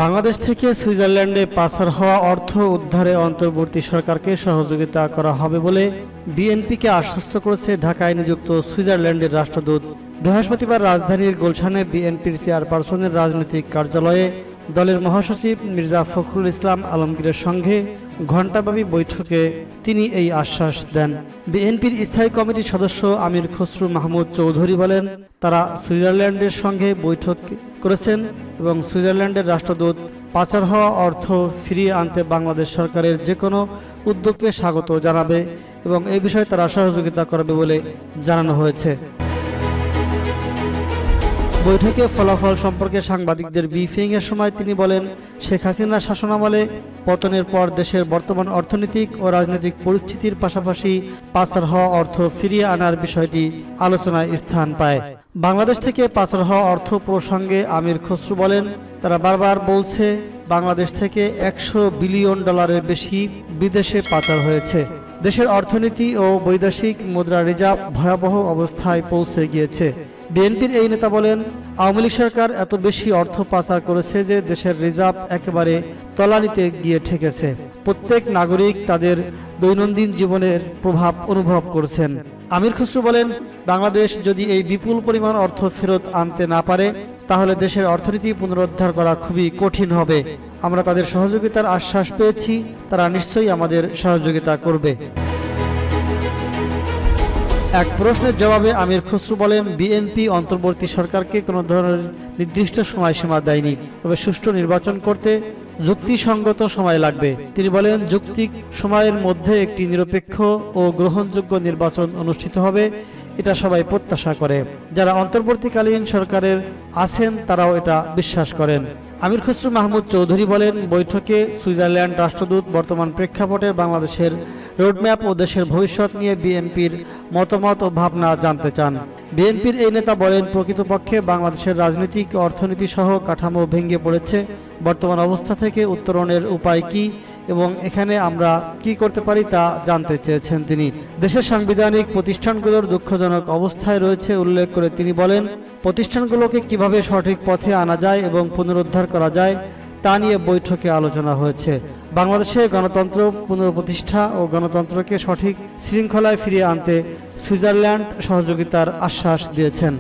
বাংলাদেশ থেকে সুইজারল্যান্ডে পাচার হওয়া অর্থ উদ্ধারে অন্তর্বর্তী সরকারকে সহযোগিতা করা হবে বলে বিএনপিকে আশ্বস্ত করেছে ঢাকায় নিযুক্ত সুইজারল্যান্ডের রাষ্ট্রদূত। বৃহস্পতিবার রাজধানীর গুলশানে বিএনপির চেয়ারপারসনের রাজনৈতিক কার্যালয়ে দলের মহাসচিব মির্জা ফখরুল ইসলাম আলমগীরের সঙ্গে ঘণ্টাব্যাপী বৈঠকে তিনি এই আশ্বাস দেন। বিএনপির স্থায়ী কমিটির সদস্য আমির খসরু মাহমুদ চৌধুরী বলেন, তারা সুইজারল্যান্ডের সঙ্গে বৈঠক করেছেন এবং সুইজারল্যান্ডের রাষ্ট্রদূত পাচার হওয়া অর্থ ফিরিয়ে আনতে বাংলাদেশ সরকারের যে কোনো উদ্যোগকে স্বাগত জানাবে এবং এই বিষয়ে তারা সহযোগিতা করবে বলে জানানো হয়েছে। বৈঠকে ফলাফল সম্পর্কে সাংবাদিকদের ব্রিফিংয়ের সময় তিনি বলেন, শেখ হাসিনার শাসনামলে পতনের পর দেশের বর্তমান অর্থনৈতিক ও রাজনৈতিক পরিস্থিতির পাশাপাশি পাচার হওয়া অর্থ ফিরিয়ে আনার বিষয়টি আলোচনায় স্থান পায়। বাংলাদেশ থেকে পাচার হওয়া অর্থ প্রসঙ্গে আমির খসরু বলেন, তারা বারবার বলছে বাংলাদেশ থেকে $100 বিলিয়ন বেশি বিদেশে পাচার হয়েছে। দেশের অর্থনীতি ও বৈদেশিক মুদ্রা রিজার্ভ ভয়াবহ অবস্থায় পৌঁছে গিয়েছে। বিএনপির এই নেতা বলেন, আওয়ামী লীগ সরকার এত বেশি অর্থ পাচার করেছে যে দেশের রিজার্ভ একেবারে তলানিতে গিয়ে ঠেকেছে। প্রত্যেক নাগরিক তাদের দৈনন্দিন জীবনের প্রভাব অনুভব করছেন। আমির খসরু বলেন, বাংলাদেশ যদি এই বিপুল পরিমাণ অর্থ ফেরত আনতে না পারে তাহলে দেশের অর্থনীতি পুনরুদ্ধার করা খুবই কঠিন হবে। আমরা তাদের সহযোগিতার আশ্বাস পেয়েছি, তারা নিশ্চয়ই আমাদের সহযোগিতা করবে। এক প্রশ্নের জবাবে আমির খসরু বলেন, বিএনপি অন্তর্বর্তী সরকারকে কোনো ধরনের নির্দিষ্ট সময়সীমা দেয়নি, তবে সুষ্ঠু নির্বাচন করতে যুক্তিসঙ্গত সময় লাগবে। তিনি বলেন, যৌক্তিক সময়ের মধ্যে একটি নিরপেক্ষ ও গ্রহণযোগ্য নির্বাচন অনুষ্ঠিত হবে, এটা সবাই প্রত্যাশা করে। যারা অন্তর্বর্তীকালীন সরকারের আছেন তারাও এটা বিশ্বাস করেন। আমির খসরু মাহমুদ চৌধুরী বলেন, বৈঠকে সুইজারল্যান্ড রাষ্ট্রদূত বর্তমান প্রেক্ষাপটে বাংলাদেশের রোডম্যাপ ও দেশের ভবিষ্যৎ নিয়ে বিএনপির মতামত ও ভাবনা জানতে চান। বিএনপির এই নেতা বলেন, প্রকৃতপক্ষে বাংলাদেশের রাজনৈতিক অর্থনীতি সহ কাঠামো ভেঙে পড়েছে। বর্তমান অবস্থা থেকে উত্তরণের উপায় কি এবং এখানে আমরা কি করতে পারি তা জানতে চেয়েছেন তিনি। দেশের সাংবিধানিক প্রতিষ্ঠানগুলোর দুঃখজনক অবস্থায় রয়েছে উল্লেখ করে তিনি বলেন, প্রতিষ্ঠানগুলোকে কিভাবে সঠিক পথে আনা যায় এবং পুনরুদ্ধার করা যায় তা নিয়ে বৈঠকে আলোচনা হয়েছে। বাংলাদেশে গণতন্ত্র পুনঃপ্রতিষ্ঠা ও গণতন্ত্রকে সঠিক শৃঙ্খলায় ফিরিয়ে আনতে সুইজারল্যান্ড সহযোগিতার আশ্বাস দিয়েছেন।